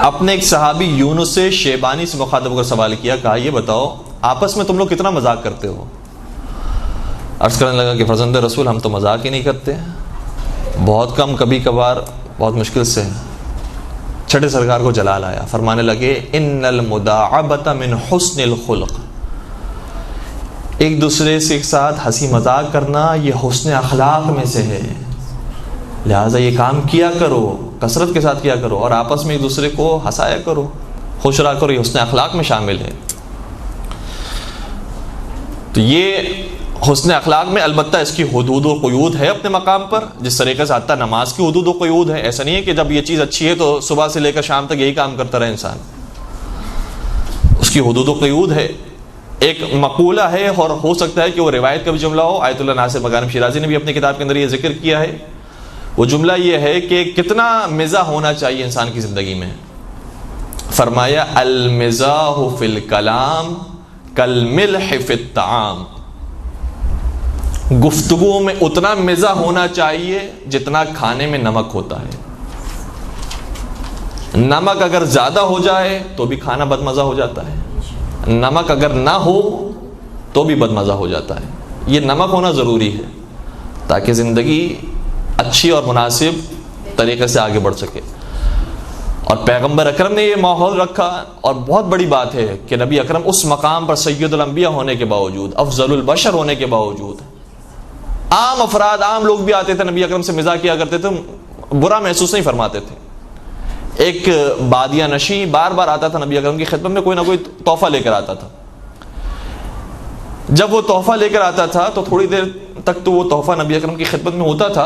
اپنے ایک صحابی یونس شیبانی سے مخاطب ہو کر سوال کیا، کہا یہ بتاؤ آپس میں تم لوگ کتنا مذاق کرتے ہو؟ عرض کرنے لگا کہ فرزند رسول ہم تو مذاق ہی نہیں کرتے، بہت کم، کبھی کبھار، بہت مشکل سے۔ چھٹے سرکار کو جلال آیا، فرمانے لگے ان المداعبۃ من حسن الخلق، ایک دوسرے سے ایک ساتھ ہنسی مذاق کرنا یہ حسن اخلاق میں سے ہے، لہٰذا یہ کام کیا کرو، کثرت کے ساتھ کیا کرو، اور آپس میں ایک دوسرے کو ہنسایا کرو، خوش رہا کرو، یہ حسن اخلاق میں شامل ہے۔ تو یہ حسن اخلاق میں البتہ اس کی حدود و قیود ہے اپنے مقام پر، جس طریقے سے حتیٰ نماز کی حدود و قیود ہے۔ ایسا نہیں ہے کہ جب یہ چیز اچھی ہے تو صبح سے لے کر شام تک یہی کام کرتا رہے انسان، اس کی حدود و قیود ہے۔ ایک مقولہ ہے، اور ہو سکتا ہے کہ وہ روایت کا بھی جملہ ہو، آیت اللہ ناصر مغانم شیرازی نے بھی اپنی کتاب کے اندر یہ ذکر کیا ہے۔ وہ جملہ یہ ہے کہ کتنا مزاح ہونا چاہیے انسان کی زندگی میں۔ فرمایا المزاح فی الکلام کالملح فی الطعام، گفتگو میں اتنا مزاح ہونا چاہیے جتنا کھانے میں نمک ہوتا ہے۔ نمک اگر زیادہ ہو جائے تو بھی کھانا بدمزہ ہو جاتا ہے، نمک اگر نہ ہو تو بھی بدمزہ ہو جاتا ہے۔ یہ نمک ہونا ضروری ہے تاکہ زندگی اچھی اور مناسب طریقے سے آگے بڑھ سکے۔ اور پیغمبر اکرم نے یہ ماحول رکھا، اور بہت بڑی بات ہے کہ نبی اکرم اس مقام پر سید الانبیاء ہونے کے باوجود، افضل البشر ہونے کے باوجود، عام افراد، عام لوگ بھی آتے تھے نبی اکرم سے مزاح کیا کرتے تھے، برا محسوس نہیں فرماتے تھے۔ ایک بادیہ نشی بار بار آتا تھا نبی اکرم کی خدمت میں، کوئی نہ کوئی تحفہ لے کر آتا تھا۔ جب وہ تحفہ لے کر آتا تھا تو تھوڑی دیر تک تو وہ تحفہ نبی اکرم کی خدمت میں ہوتا تھا،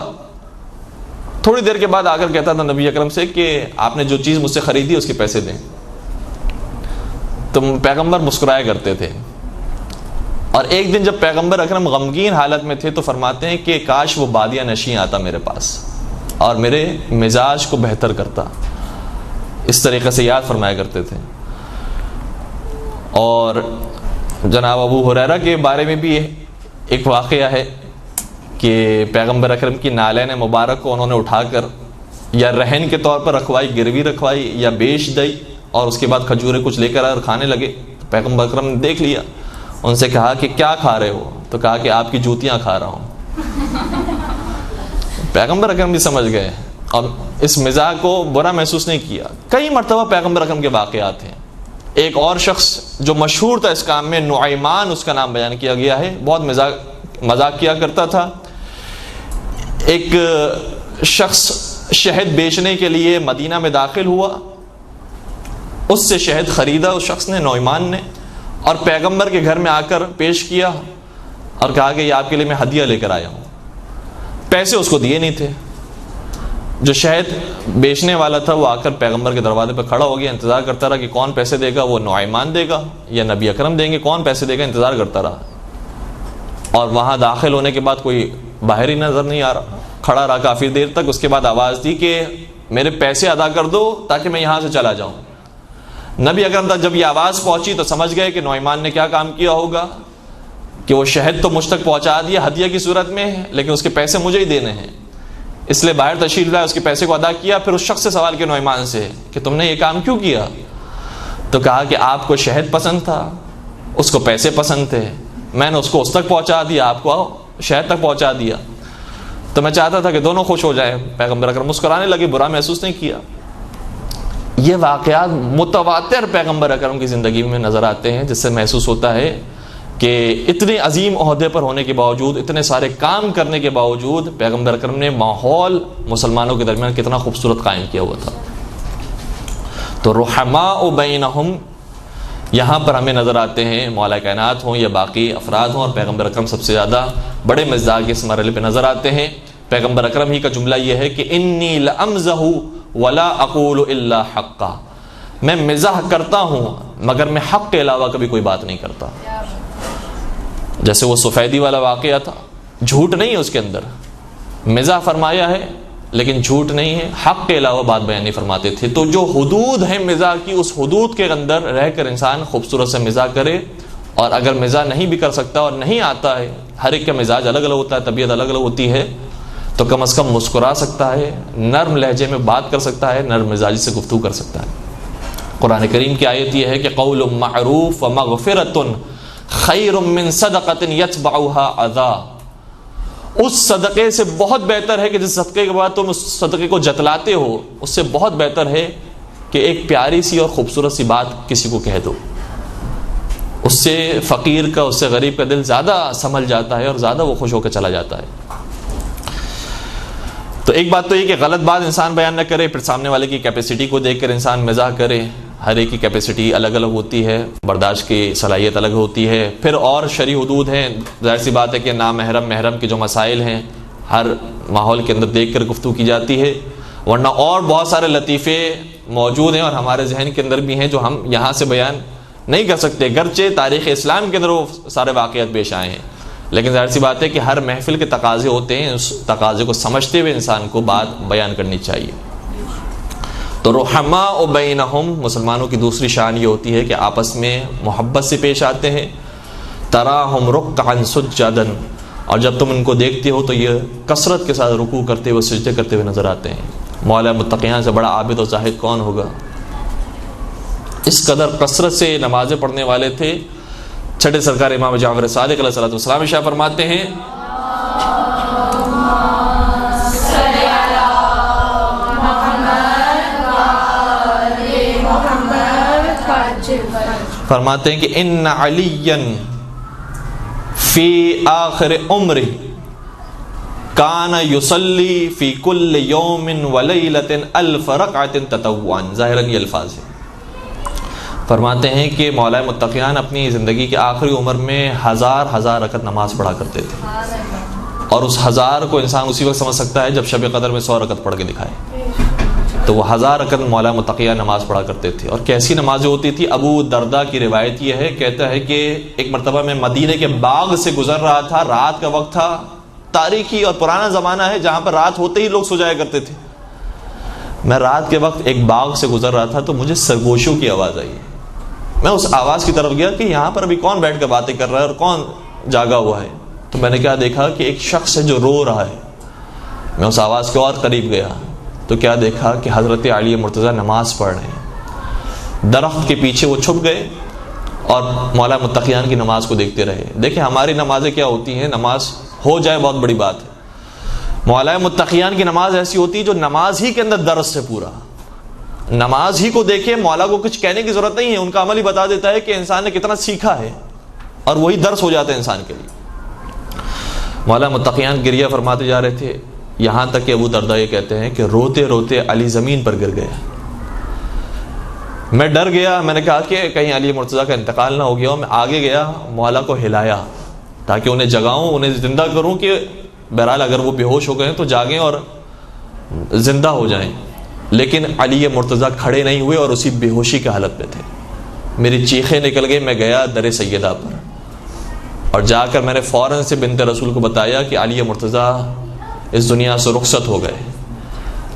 تھوڑی دیر کے بعد آ کر کہتا تھا نبی اکرم سے کہ آپ نے جو چیز مجھ سے خریدی اس کے پیسے دیں۔ تو پیغمبر مسکرایا کرتے تھے۔ اور ایک دن جب پیغمبر اکرم غمگین حالت میں تھے تو فرماتے ہیں کہ کاش وہ بادیہ نشیں آتا میرے پاس اور میرے مزاج کو بہتر کرتا، اس طریقے سے یاد فرمایا کرتے تھے۔ اور جناب ابو ہریرہ کے بارے میں بھی ایک واقعہ ہے کہ پیغمبر اکرم کی نالین مبارک کو انہوں نے اٹھا کر یا رہن کے طور پر رکھوائی، گروی رکھوائی یا بیچ دی، اور اس کے بعد کھجوریں کچھ لے کر آئے اور کھانے لگے۔ پیغمبر اکرم نے دیکھ لیا، ان سے کہا کہ کیا کھا رہے ہو؟ تو کہا کہ آپ کی جوتیاں کھا رہا ہوں۔ پیغمبر اکرم بھی سمجھ گئے اور اس مزاح کو برا محسوس نہیں کیا۔ کئی مرتبہ پیغمبر اکرم کے واقعات ہیں۔ ایک اور شخص جو مشہور تھا اس کام میں، نعیمان اس کا نام بیان کیا گیا ہے، بہت مذاق کیا کرتا تھا۔ ایک شخص شہد بیچنے کے لیے مدینہ میں داخل ہوا، اس سے شہد خریدا اس شخص نے، نعیمان نے، اور پیغمبر کے گھر میں آ کر پیش کیا اور کہا کہ یہ آپ کے لیے میں ہدیہ لے کر آیا ہوں۔ پیسے اس کو دیے نہیں تھے۔ جو شہد بیچنے والا تھا وہ آ کر پیغمبر کے دروازے پہ کھڑا ہو گیا، انتظار کرتا رہا کہ کون پیسے دے گا، وہ نعیمان دے گا یا نبی اکرم دیں گے، کون پیسے دے گا، انتظار کرتا رہا۔ اور وہاں داخل ہونے کے بعد کوئی باہر ہی نظر نہیں آ رہا، کھڑا رہا کافی دیر تک۔ اس کے بعد آواز دی کہ میرے پیسے ادا کر دو تاکہ میں یہاں سے چلا جاؤں۔ نبی اکرم تک جب یہ آواز پہنچی تو سمجھ گئے کہ نعمان نے کیا کام کیا ہوگا کہ وہ شہد تو مجھ تک پہنچا دیا ہدیہ کی صورت میں، لیکن اس کے پیسے مجھے ہی دینے ہیں، اس لیے باہر تشریف لائے، اس کے پیسے کو ادا کیا، پھر اس شخص سے سوال کیا نعمان سے کہ تم نے یہ کام کیوں کیا؟ تو کہا کہ آپ کو شہد پسند تھا، اس کو پیسے پسند تھے، میں نے اس کو اس تک پہنچا دیا، آپ کو شہد تک پہنچا دیا، تو میں چاہتا تھا کہ دونوں خوش ہو جائیں۔ پیغمبر اکرم مسکرانے لگے، برا محسوس نہیں کیا۔ یہ واقعات متواتر پیغمبر اکرم کی زندگی میں نظر آتے ہیں، جس سے محسوس ہوتا ہے کہ اتنے عظیم عہدے پر ہونے کے باوجود، اتنے سارے کام کرنے کے باوجود، پیغمبر اکرم نے ماحول مسلمانوں کے درمیان کتنا خوبصورت قائم کیا ہوا تھا۔ تو رحماء بینہم یہاں پر ہمیں نظر آتے ہیں، مولا کائنات ہوں یا باقی افراد ہوں، اور پیغمبر اکرم سب سے زیادہ بڑے مزاج کے اس مرحلے پہ نظر آتے ہیں۔ پیغمبر اکرم ہی کا جملہ یہ ہے کہ انی لامزح ولا اقول الا حقا، میں مزاح کرتا ہوں مگر میں حق کے علاوہ کبھی کوئی بات نہیں کرتا۔ جیسے وہ سفیدی والا واقعہ تھا، جھوٹ نہیں ہے اس کے اندر، مزاح فرمایا ہے لیکن جھوٹ نہیں ہے، حق کے علاوہ بات بیان نہیں فرماتے تھے۔ تو جو حدود ہیں مزاح کی، اس حدود کے اندر رہ کر انسان خوبصورت سے مزاح کرے، اور اگر مزاح نہیں بھی کر سکتا اور نہیں آتا ہے، ہر ایک کا مزاج الگ الگ ہوتا ہے، طبیعت الگ الگ ہوتی ہے، تو کم از کم مسکرا سکتا ہے، نرم لہجے میں بات کر سکتا ہے، نرم مزاجی سے گفتگو کر سکتا ہے۔ قرآن کریم کی آیت یہ ہے کہ قول معروف ومغفرۃ خیر من صدقۃ یتبعها اذی، اس صدقے سے بہت بہتر ہے کہ جس صدقے کے بعد تم اس صدقے کو جتلاتے ہو، اس سے بہت بہتر ہے کہ ایک پیاری سی اور خوبصورت سی بات کسی کو کہہ دو۔ اس سے فقیر کا، اس سے غریب کا دل زیادہ سنبھل جاتا ہے اور زیادہ وہ خوش ہو کے چلا جاتا ہے۔ تو ایک بات تو یہ کہ غلط بات انسان بیان نہ کرے، پھر سامنے والے کی کیپیسٹی کو دیکھ کر انسان مزاح کرے۔ ہر ایک کی کیپیسٹی الگ الگ ہوتی ہے، برداشت کی صلاحیت الگ ہوتی ہے۔ پھر اور شرعی حدود ہیں، ظاہر سی بات ہے کہ نامحرم محرم کے جو مسائل ہیں ہر ماحول کے اندر دیکھ کر گفتگو کی جاتی ہے، ورنہ اور بہت سارے لطیفے موجود ہیں اور ہمارے ذہن کے اندر بھی ہیں جو ہم یہاں سے بیان نہیں کر سکتے، گرچہ تاریخ اسلام کے اندر وہ سارے واقعات پیش آئے ہیں، لیکن ظاہر سی بات ہے کہ ہر محفل کے تقاضے ہوتے ہیں، اس تقاضے کو سمجھتے ہوئے انسان کو بات بیان کرنی چاہیے۔ تو رحماء بینہم، مسلمانوں کی دوسری شان یہ ہوتی ہے کہ آپس میں محبت سے پیش آتے ہیں۔ تراہم رکعا سجدا، اور جب تم ان کو دیکھتے ہو تو یہ کثرت کے ساتھ رکوع کرتے ہوئے سجدے کرتے ہوئے نظر آتے ہیں۔ مولا متقیان سے بڑا عابد و زاہد کون ہوگا؟ اس قدر کثرت سے نمازیں پڑھنے والے تھے۔ چھٹے سرکار امام جعفر صادق علیہ السلام ارشاد فرماتے ہیں کہ ان علی فی آخر عمرہ کان یصلی فی کل یوم ولیلۃ 1000 رکعۃ تطوعا، ظاہراً یہ الفاظ ہیں۔ فرماتے ہیں کہ مولا متقیان اپنی زندگی کے آخری عمر میں 1000 رکعت نماز پڑھا کرتے تھے، اور اس 1000 کو انسان اسی وقت سمجھ سکتا ہے جب شب قدر میں 100 رکعت پڑھ کے دکھائے۔ تو وہ 1000 رکعت مولا متقیان نماز پڑھا کرتے تھے، اور کیسی نمازیں ہوتی تھی؟ ابو درداء کی روایت یہ ہے، کہتا ہے کہ ایک مرتبہ میں مدینے کے باغ سے گزر رہا تھا، رات کا وقت تھا، تاریخی اور پرانا زمانہ ہے جہاں پر رات ہوتے ہی لوگ سو جایا کرتے تھے۔ میں رات کے وقت ایک باغ سے گزر رہا تھا تو مجھے سرگوشیوں کی آواز آئی۔ میں اس آواز کی طرف گیا کہ یہاں پر ابھی کون بیٹھ کر باتیں کر رہا ہے اور کون جاگا ہوا ہے؟ تو میں نے کیا دیکھا کہ ایک شخص ہے جو رو رہا ہے۔ میں اس آواز کے اور قریب گیا تو کیا دیکھا کہ حضرت علی مرتضیٰ نماز پڑھ رہے ہیں۔ درخت کے پیچھے وہ چھپ گئے اور مولا متقیان کی نماز کو دیکھتے رہے۔ دیکھیں ہماری نمازیں کیا ہوتی ہیں، نماز ہو جائے بہت بڑی بات ہے، مولا متقیان کی نماز ایسی ہوتی ہے جو نماز ہی کے اندر درس سے پورا، نماز ہی کو دیکھے، مولا کو کچھ کہنے کی ضرورت نہیں ہے، ان کا عمل ہی بتا دیتا ہے کہ انسان نے کتنا سیکھا ہے، اور وہی درس ہو جاتا ہے انسان کے لیے۔ مولا متقیان گریہ فرماتے جا رہے تھے، یہاں تک کہ ابو درداء یہ کہتے ہیں کہ روتے روتے علی زمین پر گر گیا۔ میں ڈر گیا، میں نے کہا کہ کہیں علی مرتضیٰ کا انتقال نہ ہو گیا ہو۔ میں آگے گیا، مولا کو ہلایا تاکہ انہیں جگاؤں، انہیں زندہ کروں، کہ بہرحال اگر وہ بے ہوش ہو گئے تو جاگیں اور زندہ ہو جائیں۔ لیکن علی مرتضیٰ کھڑے نہیں ہوئے اور اسی بے ہوشی کی حالت میں تھے۔ میری چیخیں نکل گئی، میں گیا در سیدہ پر، اور جا کر میں نے فوراً سے بنت رسول کو بتایا کہ علی مرتضیٰ اس دنیا سے رخصت ہو گئے۔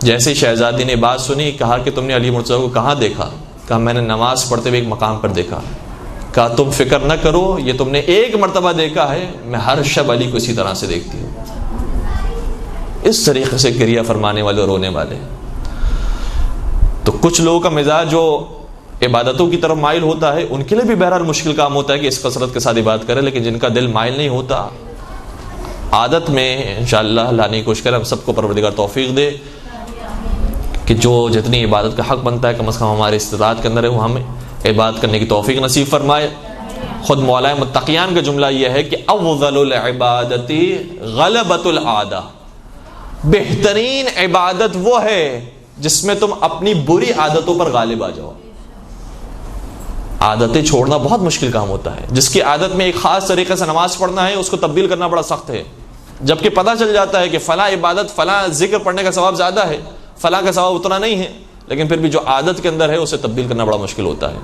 جیسے شہزادی نے بات سنی، کہا کہ تم نے علی مرتضیٰ کو کہاں دیکھا؟ کہا میں نے نماز پڑھتے ہوئے ایک مقام پر دیکھا. کہا تم فکر نہ کرو، یہ تم نے ایک مرتبہ دیکھا ہے، میں ہر شب علی کو اسی طرح سے دیکھتی ہوں. اس طریقے سے گریہ فرمانے والے اور رونے والے. تو کچھ لوگوں کا مزاج جو عبادتوں کی طرف مائل ہوتا ہے ان کے لیے بھی بہرحال مشکل کام ہوتا ہے کہ اس کثرت کے ساتھ عبادت کرے، لیکن جن کا دل مائل نہیں ہوتا، عادت میں انشاءاللہ لانے کی کوشش کرے. ہم سب کو پروردگار توفیق دے کہ جو جتنی عبادت کا حق بنتا ہے کم از کم ہمارے استطاعت کے اندر ہے وہ ہمیں عبادت کرنے کی توفیق نصیب فرمائے. خود مولا متقیان کا جملہ یہ ہے کہ افضل العبادت غلبۃ العادہ، بہترین عبادت وہ ہے جس میں تم اپنی بری عادتوں پر غالب آ جاؤ. عادتیں چھوڑنا بہت مشکل کام ہوتا ہے. جس کی عادت میں ایک خاص طریقے سے نماز پڑھنا ہے اس کو تبدیل کرنا بڑا سخت ہے. جبکہ پتہ چل جاتا ہے کہ فلاں عبادت فلاں ذکر پڑھنے کا ثواب زیادہ ہے، فلاں کا ثواب اتنا نہیں ہے، لیکن پھر بھی جو عادت کے اندر ہے اسے تبدیل کرنا بڑا مشکل ہوتا ہے.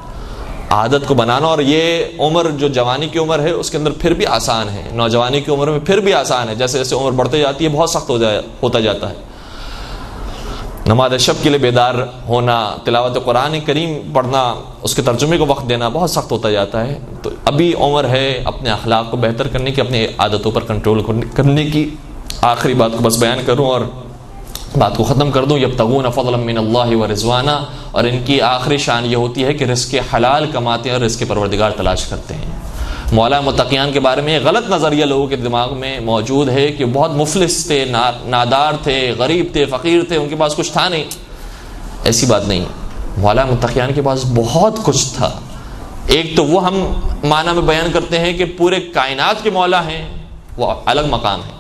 عادت کو بنانا، اور یہ عمر جو جوانی کی عمر ہے اس کے اندر پھر بھی آسان ہے، نوجوانی کی عمر میں پھر بھی آسان ہے. جیسے جیسے عمر بڑھتے جاتی ہے بہت سخت ہوتا جاتا ہے. نماز شب کے لیے بیدار ہونا، تلاوت قرآن کریم پڑھنا، اس کے ترجمے کو وقت دینا بہت سخت ہوتا جاتا ہے. تو ابھی عمر ہے اپنے اخلاق کو بہتر کرنے کی، اپنی عادتوں پر کنٹرول کرنے کی. آخری بات کو بس بیان کروں اور بات کو ختم کر دوں. یبتغون فضلا من اللہ ورضوانا، اور ان کی آخری شان یہ ہوتی ہے کہ رزق حلال کماتے ہیں اور رزق پروردگار تلاش کرتے ہیں. مولا متقیان کے بارے میں یہ غلط نظریہ لوگوں کے دماغ میں موجود ہے کہ بہت مفلس تھے، نادار تھے، غریب تھے، فقیر تھے، ان کے پاس کچھ تھا نہیں. ایسی بات نہیں. مولا متقیان کے پاس بہت کچھ تھا. ایک تو وہ ہم معنی میں بیان کرتے ہیں کہ پورے کائنات کے مولا ہیں، وہ الگ مقام ہے،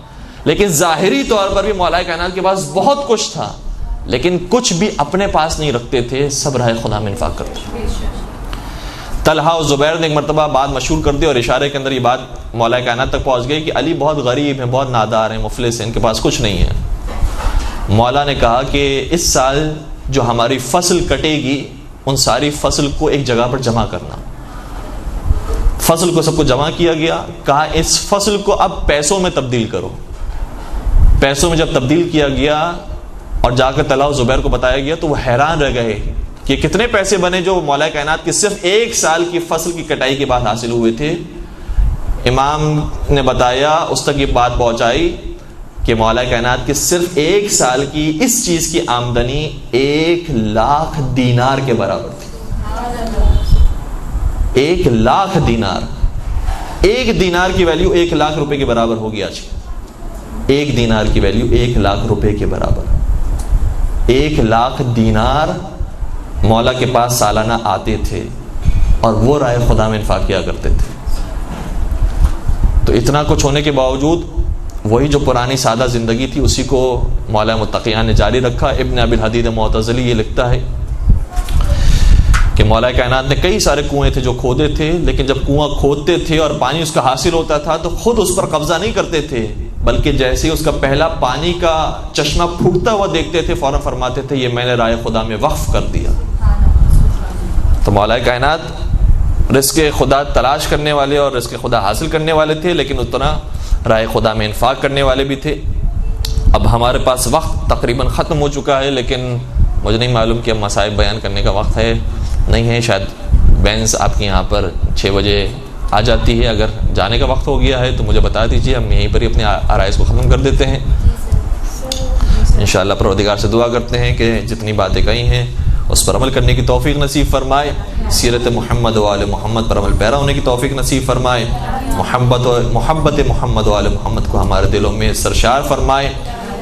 لیکن ظاہری طور پر بھی مولا کائنات کے پاس بہت کچھ تھا، لیکن کچھ بھی اپنے پاس نہیں رکھتے تھے، سب راہ خدا میں انفاق کرتے تھے. طلحہ اور زبیر نے ایک مرتبہ بات مشہور کر دی اور اشارے کے اندر یہ بات مولا کائنات تک پہنچ گئی کہ علی بہت غریب ہیں، بہت نادار ہیں، مفلس ہیں، ان کے پاس کچھ نہیں ہے. مولا نے کہا کہ اس سال جو ہماری فصل کٹے گی ان ساری فصل کو ایک جگہ پر جمع کرنا. فصل کو سب کو جمع کیا گیا. کہا اس فصل کو اب پیسوں میں تبدیل کرو. پیسوں میں جب تبدیل کیا گیا اور جا کر طلحہ و زبیر کو بتایا گیا تو وہ حیران رہ گئے کہ کتنے پیسے بنے جو مولا کائنات کی صرف ایک سال کی فصل کی کٹائی کے بعد حاصل ہوئے تھے. امام نے بتایا، اس تک یہ بات پہنچائی کہ مولا کائنات کی صرف ایک سال کی اس چیز کی آمدنی 1,00,000 دینار کے برابر تھی. 1,00,000 دینار. ایک دینار کی ویلیو 1,00,000 روپے کے برابر ہوگی آج. ایک دینار کی ویلیو 1,00,000 روپے کے برابر. 1,00,000 دینار مولا کے پاس سالانہ آتے تھے اور وہ راہ خدا میں انفاق کیا کرتے تھے. تو اتنا کچھ ہونے کے باوجود وہی جو پرانی سادہ زندگی تھی اسی کو مولا متقیان نے جاری رکھا. ابن ابی الحدید معتزلی یہ لکھتا ہے کہ مولا کائنات نے کئی سارے کنویں تھے جو کھودے تھے، لیکن جب کنواں کھودتے تھے اور پانی اس کا حاصل ہوتا تھا تو خود اس پر قبضہ نہیں کرتے تھے، بلکہ جیسے اس کا پہلا پانی کا چشمہ پھوٹتا ہوا دیکھتے تھے فوراً فرماتے تھے یہ میں نے راہ خدا میں وقف کر دیا. تو مولا کائنات رزق خدا تلاش کرنے والے اور رزق خدا حاصل کرنے والے تھے، لیکن اتنا راہ خدا میں انفاق کرنے والے بھی تھے. اب ہمارے پاس وقت تقریباً ختم ہو چکا ہے، لیکن مجھے نہیں معلوم کہ اب مسائب بیان کرنے کا وقت ہے نہیں ہے. شاید بینس آپ کے یہاں پر 6 بجے آ جاتی ہے. اگر جانے کا وقت ہو گیا ہے تو مجھے بتا دیجیے، ہم یہیں پر ہی اپنے آرائز کو ختم کر دیتے ہیں. انشاءاللہ پروردگار سے دعا کرتے ہیں کہ جتنی باتیں کہی ہیں اس پر عمل کرنے کی توفیق نصیب فرمائے. سیرت محمد و آل محمد پر عمل پیرا ہونے کی توفیق نصیب فرمائے. محبت محمد و آل محمد کو ہمارے دلوں میں سرشار فرمائے.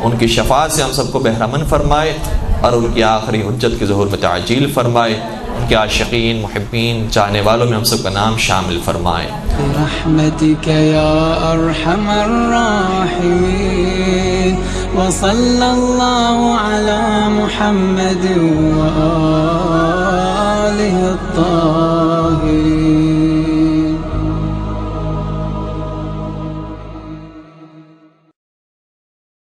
ان کی شفاعت سے ہم سب کو بہرمند فرمائے اور ان کی آخری حجت کے ظہور میں تعجیل فرمائے. ان کے عاشقین، محبین، چاہنے والوں میں ہم سب کا نام شامل فرمائے. برحمتک یا ارحم الراحمین وصلی اللہ علی محمد و آلہ الطاہرین.